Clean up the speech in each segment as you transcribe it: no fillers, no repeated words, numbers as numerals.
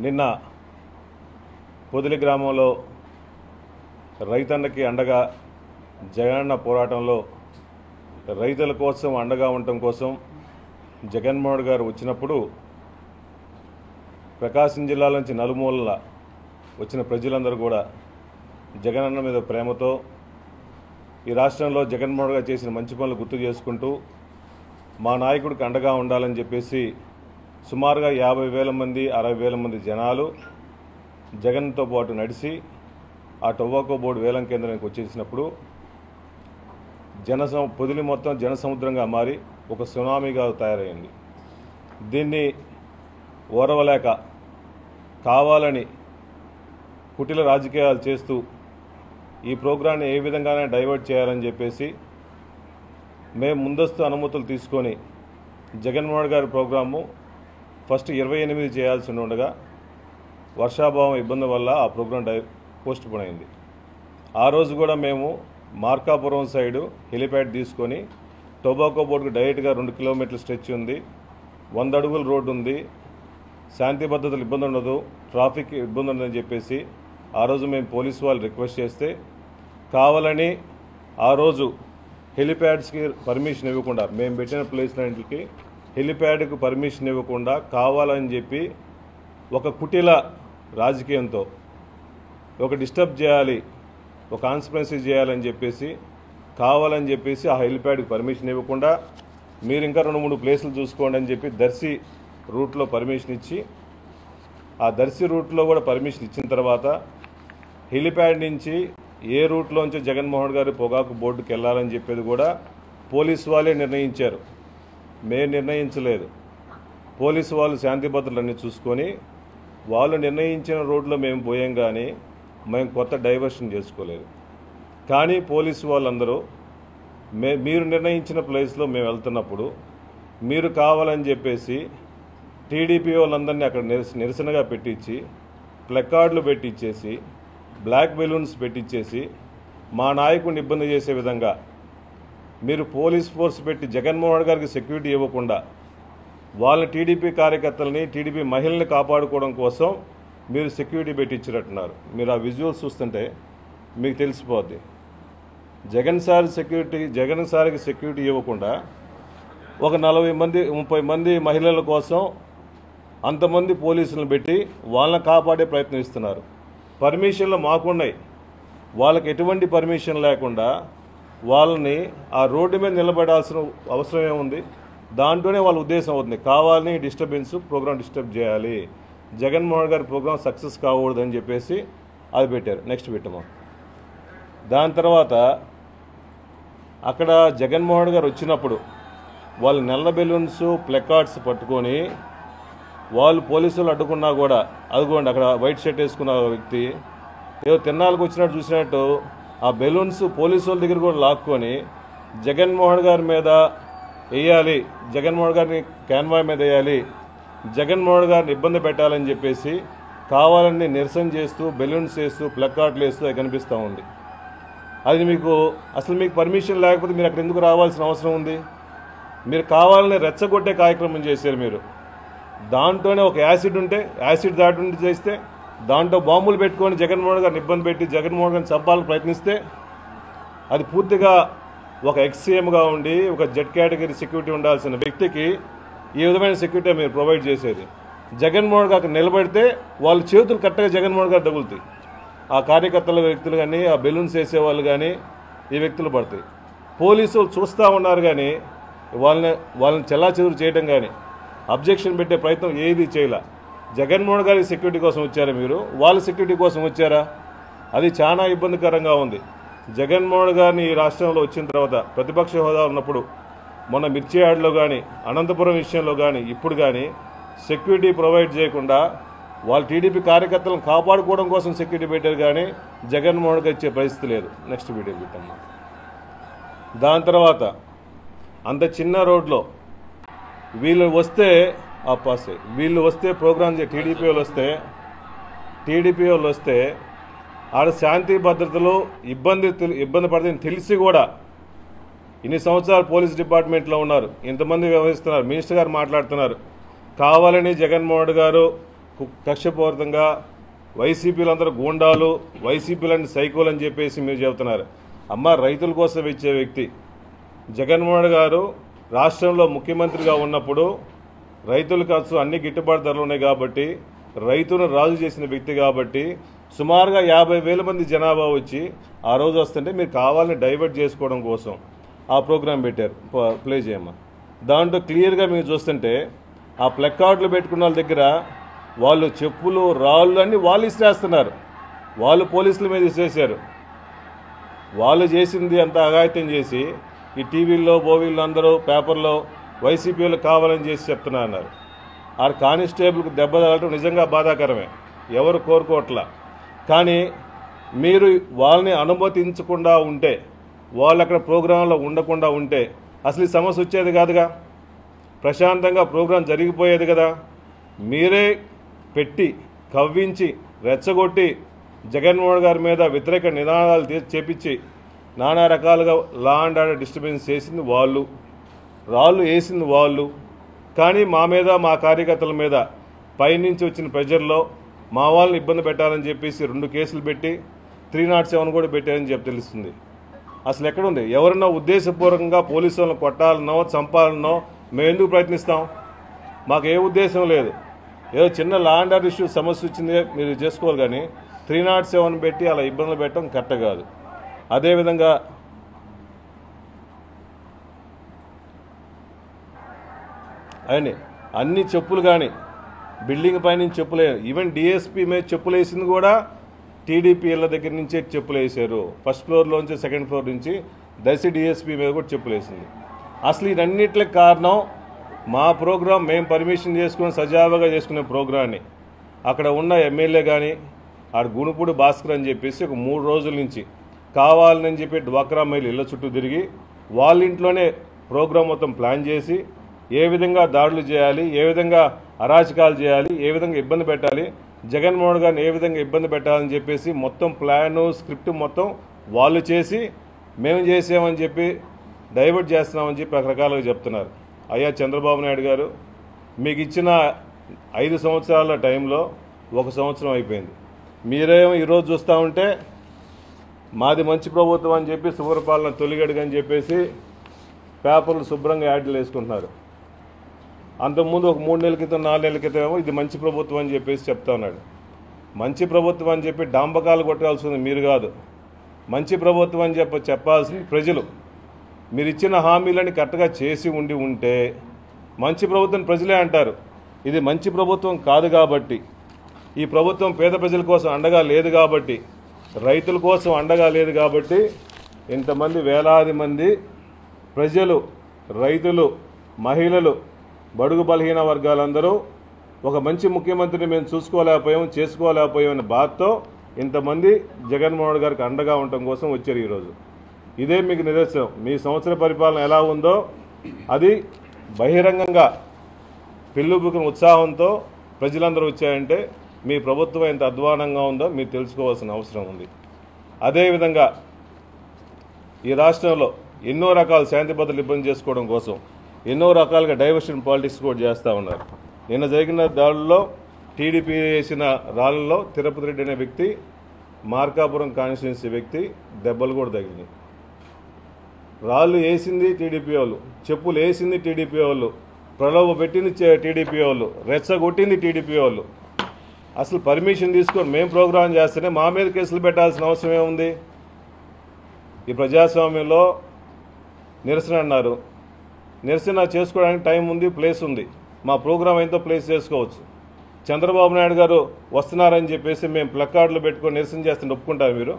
నిన్న పొదిలి గ్రామంలో రైతన్నకి అండగా జగనన్న పోరాటంలో రైతుల కోసం అండగా ఉండటం కోసం జగన్మోహన్ గారు వచ్చినప్పుడు ప్రకాశం జిల్లా నుంచి నలుమూలల వచ్చిన ప్రజలందరూ కూడా జగనన్న మీద ప్రేమతో ఈ రాష్ట్రంలో జగన్మోహన్ గారు చేసిన మంచి పనులు గుర్తు చేసుకుంటూ మా నాయకుడికి అండగా ఉండాలని చెప్పేసి సుమారుగా 50,000 మంది 60,000 మంది జనాలు జగన్తో పాటు నడిచి ఆ టొబాకో బోర్డు వేలం కేంద్రానికి వచ్చేసినప్పుడు పొదిలి మొత్తం జనసముద్రంగా మారి ఒక సునామీగా తయారైంది. దీన్ని ఓర్వలేక కావాలని కుటిల రాజకీయాలు చేస్తూ ఈ ప్రోగ్రాన్ని ఏ విధంగానే డైవర్ట్ చేయాలని చెప్పేసి మేము ముందస్తు అనుమతులు తీసుకొని జగన్మోహన్ గారి ప్రోగ్రాము ఫస్ట్ 28 చేయాల్సి ఉండగా వర్షాభావం ఇబ్బంది వల్ల ఆ ప్రోగ్రాం పోస్ట్ పోన్ అయింది. ఆ రోజు కూడా మేము మార్కాపురం సైడు హెలిప్యాడ్ తీసుకొని టొబాకో బోర్డుకు డైరెక్ట్గా 2 కిలోమీటర్ల స్ట్రెచ్ ఉంది, 100 అడుగుల రోడ్డు ఉంది, శాంతి భద్రతలు ఇబ్బంది ఉండదు, ట్రాఫిక్ ఇబ్బంది ఉండదని చెప్పేసి ఆ రోజు మేము పోలీసు వాళ్ళు రిక్వెస్ట్ చేస్తే కావాలని ఆ రోజు హెలిప్యాడ్స్కి పర్మిషన్ ఇవ్వకుండా మేము పెట్టిన ప్లేస్లన్నింటికి హెలిప్యాడ్కు పర్మిషన్ ఇవ్వకుండా కావాలని చెప్పి ఒక కుటిల రాజకీయంతో ఒక డిస్టర్బ్ చేయాలి, ఒక కాన్స్పిరసీ చేయాలని చెప్పేసి కావాలని చెప్పేసి ఆ హెలిప్యాడ్కి పర్మిషన్ ఇవ్వకుండా మీరు ఇంకా 2-3 ప్లేసులు చూసుకోండి అని చెప్పి దర్శి రూట్లో పర్మిషన్ ఇచ్చి ఆ దర్శి రూట్లో కూడా పర్మిషన్ ఇచ్చిన తర్వాత హెలిప్యాడ్ నుంచి ఏ రూట్లోంచి జగన్మోహన్ గారి పొగాకు బోర్డుకి వెళ్ళాలని చెప్పేది కూడా పోలీసు వాళ్ళే నిర్ణయించారు, మేము నిర్ణయించలేదు. పోలీసు వాళ్ళు శాంతి భద్రతలన్నీ చూసుకొని వాళ్ళు నిర్ణయించిన రోడ్లో మేము పోయాం, కానీ మేము కొత్త డైవర్షన్ చేసుకోలేదు. కానీ పోలీసు వాళ్ళందరూ మీరు నిర్ణయించిన ప్లేస్లో మేము వెళ్తున్నప్పుడు మీరు కావాలని చెప్పేసి టీడీపీ వాళ్ళందరినీ అక్కడ నిరసనగా పెట్టించి ప్లకార్డులు పెట్టించేసి బ్లాక్ బెలూన్స్ పెట్టించేసి మా నాయకుడిని ఇబ్బంది చేసే విధంగా మీరు పోలీస్ ఫోర్స్ పెట్టి జగన్మోహన్ గారికి సెక్యూరిటీ ఇవ్వకుండా వాళ్ళ టీడీపీ కార్యకర్తలని టీడీపీ మహిళల్ని కాపాడుకోవడం కోసం మీరు సెక్యూరిటీ పెట్టించినట్టున్నారు. మీరు ఆ విజువల్స్ చూస్తుంటే మీకు తెలిసిపోద్ది. జగన్ సార్కి సెక్యూరిటీ ఇవ్వకుండా ఒక 40 మంది 30 మంది మహిళల కోసం అంతమంది పోలీసులను పెట్టి వాళ్ళని కాపాడే ప్రయత్నం ఇస్తున్నారు. పర్మిషన్లు మాకున్నాయి, వాళ్ళకి ఎటువంటి పర్మిషన్ లేకుండా వాళ్ళని ఆ రోడ్డు మీద నిలబడాల్సిన అవసరం ఏముంది? దాంట్లోనే వాళ్ళ ఉద్దేశం అవుతుంది, కావాలని డిస్టర్బెన్స్ ప్రోగ్రామ్ డిస్టర్బ్ చేయాలి, జగన్మోహన్ గారి ప్రోగ్రామ్ సక్సెస్ కాకూడదని చెప్పేసి అది పెట్టారు. నెక్స్ట్ పెట్టాము. దాని తర్వాత అక్కడ జగన్మోహన్ గారు వచ్చినప్పుడు వాళ్ళు నల్ల బెలూన్స్ ప్లకార్డ్స్ పట్టుకొని వాళ్ళు పోలీసులు అడ్డుకున్నా కూడా అదిగోండి అక్కడ వైట్ షర్ట్ వేసుకున్న వ్యక్తి ఏదో తిన్నాళ్ళకి వచ్చినట్టు చూసినట్టు ఆ బెలూన్స్ పోలీసు వాళ్ళ దగ్గర కూడా లాక్కొని జగన్మోహన్ గారి మీద వేయాలి, జగన్మోహన్ గారిని క్యాన్వాయ్ మీద వేయాలి, జగన్మోహన్ గారిని ఇబ్బంది పెట్టాలని చెప్పేసి కావాలని నిరసన చేస్తూ బెలూన్స్ వేస్తూ ప్లకార్డులు వేస్తూ అది కనిపిస్తూ ఉంది. అది అసలు మీకు పర్మిషన్ లేకపోతే మీరు అక్కడ ఎందుకు రావాల్సిన అవసరం ఉంది? మీరు కావాలని రెచ్చగొట్టే కార్యక్రమం చేశారు. మీరు దాంట్లోనే ఒక యాసిడ్ ఉంటే యాసిడ్ దాటి చేస్తే దాంట్లో బాంబులు పెట్టుకొని జగన్మోహన్ గారిని ఇబ్బంది పెట్టి జగన్మోహన్ గారిని చంపాలని ప్రయత్నిస్తే అది పూర్తిగా ఒక ఎక్స్సీఎంగా ఉండి ఒక జెడ్ కేటగిరీ సెక్యూరిటీ ఉండాల్సిన వ్యక్తికి ఈ విధమైన సెక్యూరిటీ మీరు ప్రొవైడ్ చేసేది. జగన్మోహన్ గారు నిలబడితే వాళ్ళ చేతులు కరెక్ట్గా జగన్మోహన్ గారు తగులుతాయి. ఆ కార్యకర్తల వ్యక్తులు కానీ ఆ బెలూన్స్ వేసేవాళ్ళు కానీ ఈ వ్యక్తులు పడతాయి. పోలీసులు చూస్తూ ఉన్నారు కానీ వాళ్ళని చెల్లాచెదురు చేయడం కానీ అబ్జెక్షన్ పెట్టే ప్రయత్నం ఏది చేయలే. జగన్మోహన్ గారి సెక్యూరిటీ కోసం వచ్చారా మీరు? వాళ్ళ సెక్యూరిటీ కోసం వచ్చారా? అది చాలా ఇబ్బందికరంగా ఉంది. జగన్మోహన్ గారిని ఈ రాష్ట్రంలో వచ్చిన తర్వాత ప్రతిపక్ష హోదా ఉన్నప్పుడు మొన్న మిర్చి యార్డ్లో కానీ అనంతపురం విషయంలో కానీ ఇప్పుడు కానీ సెక్యూరిటీ ప్రొవైడ్ చేయకుండా వాళ్ళ టీడీపీ కార్యకర్తలను కాపాడుకోవడం కోసం సెక్యూరిటీ పెట్టారు, కానీ జగన్మోహన్ గారు ఇచ్చే పరిస్థితి లేదు. నెక్స్ట్ వీడియో పెట్టమ్మా. దాని తర్వాత అంత చిన్న రోడ్లో వీళ్ళు వస్తే ప్రోగ్రామ్ టీడీపీ వాళ్ళు వస్తే ఆడ శాంతి భద్రతలు ఇబ్బంది పడుతుందని తెలిసి కూడా ఇన్ని సంవత్సరాలు పోలీస్ డిపార్ట్మెంట్లో ఉన్నారు, ఇంతమంది వ్యవహరిస్తున్నారు, మినిస్టర్ గారు మాట్లాడుతున్నారు, కావాలని జగన్మోహన్ గారు కక్షపూరితంగా వైసీపీలందరూ గూండాలు, వైసీపీలని సైకోలు అని చెప్పేసి మీరు చెబుతున్నారు. అమ్మ, రైతుల కోసం ఇచ్చే వ్యక్తి జగన్మోహన్ గారు రాష్ట్రంలో ముఖ్యమంత్రిగా ఉన్నప్పుడు రైతులకు అన్ని గిట్టుబాటు ధరలు ఉన్నాయి కాబట్టి, రైతును రాజు చేసిన వ్యక్తి కాబట్టి సుమారుగా 50,000 మంది జనాభా వచ్చి ఆ రోజు వస్తుంటే మీరు కావాలని డైవర్ట్ చేసుకోవడం కోసం ఆ ప్రోగ్రాం పెట్టారు. ప్లే చేయమ్మా. దాంట్లో క్లియర్గా మీరు చూస్తుంటే ఆ ప్లకార్డులు పెట్టుకున్న వాళ్ళ దగ్గర వాళ్ళు చెప్పులు, రాళ్ళు అన్నీ వాళ్ళు ఇసిరేస్తున్నారు. వాళ్ళు పోలీసుల మీద ఇసిరేశారు. వాళ్ళు చేసింది అంత అఘాయిత్యం చేసి ఈ టీవీల్లో, బోవీల్లో అందరూ పేపర్లో వైసీపీలు కావాలని చేసి చెప్తున్నారు. ఆ కానిస్టేబుల్కి దెబ్బ తగలటం నిజంగా బాధాకరమే, ఎవరు కోరుకోవట్లా. కానీ మీరు వాళ్ళని అనుమతించకుండా ఉంటే, వాళ్ళు అక్కడ ప్రోగ్రాంలో ఉండకుండా ఉంటే అసలు ఈ సమస్య వచ్చేది కాదుగా, ప్రశాంతంగా ప్రోగ్రాం జరిగిపోయేది కదా. మీరే పెట్టి కవ్వించి రెచ్చగొట్టి జగన్మోహన్ గారి మీద వ్యతిరేక నినాదాలు చేపించి నానా రకాలుగా లా అండ్ ఆర్డర్ డిస్టర్బెన్స్ చేసింది వాళ్ళు, రాళ్ళు వేసింది వాళ్ళు. కానీ మా మీద, మా కార్యకర్తల మీద పైనుంచి వచ్చిన ప్రెజర్లో మా వాళ్ళని ఇబ్బంది పెట్టాలని చెప్పేసి 2 కేసులు పెట్టి 307 కూడా పెట్టారని చెప్పి తెలుస్తుంది. అసలు ఎక్కడుంది? ఎవరన్నా ఉద్దేశపూర్వకంగా పోలీసు వాళ్ళని కొట్టాలనో చంపాలనో మేము ఎందుకు ప్రయత్నిస్తాం? మాకు ఏ ఉద్దేశం లేదు. ఏదో చిన్న లా అండ్ ఆర్డర్ ఇష్యూ సమస్య వచ్చింది మీరు చేసుకోవాలి, కానీ 307 పెట్టి అలా ఇబ్బందులు పెట్టడం కరెక్ట్ కాదు. అదేవిధంగా అని అన్ని చెప్పులు కానీ బిల్డింగ్ పైనుంచి చెప్పులు, ఈవెన్ డిఎస్పీ మీద చెప్పులు వేసింది కూడా టీడీపీ ఇళ్ళ దగ్గర నుంచే చెప్పులు వేసారు. ఫస్ట్ ఫ్లోర్లోంచి సెకండ్ ఫ్లోర్ నుంచి దర్శి డిఎస్పీ మీద కూడా చెప్పులు వేసింది. అసలు ఇవన్నిటికి కారణం మా ప్రోగ్రాం, మేము పర్మిషన్ చేసుకుని సజావుగా చేసుకునే ప్రోగ్రాన్ని అక్కడ ఉన్న ఎమ్మెల్యే కానీ ఆడ గుణపూడి భాస్కర్ అని చెప్పేసి ఒక 3 రోజుల నుంచి కావాలని చెప్పి డ్వాక్రా మహిళలు ఇళ్ల చుట్టూ తిరిగి వాళ్ళ ఇంట్లోనే ప్రోగ్రాం మొత్తం ప్లాన్ చేసి ఏ విధంగా దాడులు చేయాలి, ఏ విధంగా అరాచకాలు చేయాలి, ఏ విధంగా ఇబ్బంది పెట్టాలి, జగన్మోహన్ గారిని ఏ విధంగా ఇబ్బంది పెట్టాలని చెప్పేసి మొత్తం ప్లాను, స్క్రిప్ట్ మొత్తం వాళ్ళు చేసి మేము చేసామని చెప్పి డైవర్ట్ చేస్తున్నామని చెప్పి రకరకాలుగా చెప్తున్నారు. అయ్యా చంద్రబాబు నాయుడు గారు, మీకు ఇచ్చిన 5 సంవత్సరాల టైంలో 1 సంవత్సరం అయిపోయింది. మీరేమో ఈరోజు చూస్తూ ఉంటే మాది మంచి ప్రభుత్వం అని చెప్పి సుపరిపాలన తొలిగడుగని చెప్పేసి పేపర్లు శుభ్రంగా యాడ్లు వేసుకుంటున్నారు. అంతకుముందు ఒక 3 నెలల క్రితం, 4 నెలల క్రితం ఏమో ఇది మంచి ప్రభుత్వం అని చెప్పేసి చెప్తా ఉన్నాడు. మంచి ప్రభుత్వం అని చెప్పి డాంబకాలు కొట్టాల్సింది మీరు కాదు, మంచి ప్రభుత్వం అని చెప్పాల్సింది ప్రజలు. మీరు ఇచ్చిన హామీలని కరెక్ట్గా చేసి ఉంటే మంచి ప్రభుత్వం ప్రజలే అంటారు. ఇది మంచి ప్రభుత్వం కాదు కాబట్టి, ఈ ప్రభుత్వం పేద ప్రజల కోసం అండగా లేదు కాబట్టి, రైతుల కోసం అండగా లేదు కాబట్టి ఇంతమంది వేలాది మంది ప్రజలు, రైతులు, మహిళలు, బడుగు బలహీన వర్గాలందరూ ఒక మంచి ముఖ్యమంత్రిని మేము చూసుకోలేకపోయాం, చేసుకోలేకపోయామనే బాధతో ఇంతమంది జగన్మోహన్ గారికి అండగా ఉండటం కోసం వచ్చారు ఈరోజు. ఇదే మీకు నిదర్శనం. మీ సంవత్సర పరిపాలన ఎలా ఉందో అది బహిరంగంగా పిల్లుబుకిన ఉత్సాహంతో ప్రజలందరూ వచ్చాయంటే మీ ప్రభుత్వం ఎంత అధ్వానంగా ఉందో మీరు తెలుసుకోవాల్సిన అవసరం ఉంది. అదేవిధంగా ఈ రాష్ట్రంలో ఎన్నో రకాల శాంతి భద్రతలు ఇబ్బంది చేసుకోవడం కోసం ఎన్నో రకాలుగా డైవర్షన్ పాలిటిక్స్ కూడా చేస్తూ ఉన్నారు. నిన్న జరిగిన దాడుల్లో టీడీపీ వేసిన రాళ్లలో తిరుపతి రెడ్డి అనే వ్యక్తి, మార్కాపురం కాన్స్టిట్యున్సీ వ్యక్తి దెబ్బలు కూడా తగిలినాయి. రాళ్ళు వేసింది టీడీపీ వాళ్ళు, చెప్పులు వేసింది టీడీపీ వాళ్ళు, ప్రలోభ పెట్టింది టీడీపీ వాళ్ళు, రెచ్చగొట్టింది టీడీపీ వాళ్ళు. అసలు పర్మిషన్ తీసుకొని మేము ప్రోగ్రాం చేస్తేనే మా మీద కేసులు పెట్టాల్సిన అవసరం ఏముంది? ఈ ప్రజాస్వామ్యంలో నిరసన అన్నారు, నిరసన చేసుకోవడానికి టైం ఉంది, ప్లేస్ ఉంది. మా ప్రోగ్రాం ఎంతో ప్లేస్ చేసుకోవచ్చు. చంద్రబాబు నాయుడు గారు వస్తున్నారని చెప్పేసి మేము ప్లకార్డులు పెట్టుకొని నిరసన చేస్తుంటే ఒప్పుకుంటారు మీరు?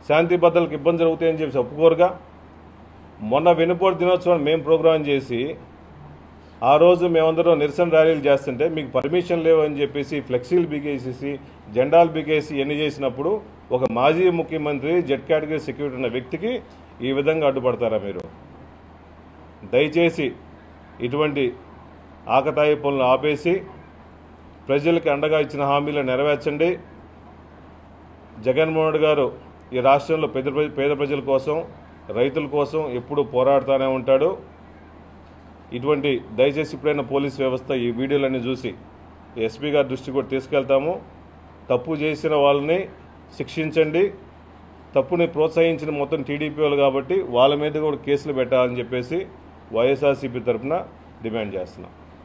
శాంతి భద్రతలకు ఇబ్బంది జరుగుతాయని చెప్పేసి ఒప్పుకోరుగా. మొన్న వెనుపోటు దినోత్సవం మేము ప్రోగ్రాం చేసి ఆ రోజు మేమందరం నిరసన ర్యాలీలు చేస్తుంటే మీకు పర్మిషన్ లేవు అని చెప్పేసి ఫ్లెక్సీలు బిగేసేసి జెండాలు బిగేసి ఎన్ని చేసినప్పుడు ఒక మాజీ ముఖ్యమంత్రి జెడ్ కేటగిరీ సెక్యూరిటీ ఉన్న వ్యక్తికి ఈ విధంగా అడ్డుపడతారా మీరు? దయచేసి ఇటువంటి ఆకతాయి పనులు ఆపేసి ప్రజలకు అండగా ఇచ్చిన హామీలు నెరవేర్చండి. జగన్మోహన్ గారు ఈ రాష్ట్రంలో పేద ప్రజల కోసం, రైతుల కోసం ఎప్పుడు పోరాడుతూనే ఉంటాడు. ఇటువంటి దయచేసి ఇప్పుడైనా పోలీస్ వ్యవస్థ ఈ వీడియోలన్నీ చూసి ఎస్పీ గారి దృష్టికి కూడా తీసుకెళ్తాము. తప్పు చేసిన వాళ్ళని శిక్షించండి, తప్పుని ప్రోత్సహించిన మొత్తం టీడీపీ వాళ్ళు కాబట్టి వాళ్ళ మీద కూడా కేసులు పెట్టాలని చెప్పేసి వైఎస్ఆర్సీపీ తరఫున డిమాండ్ చేస్తున్నాం.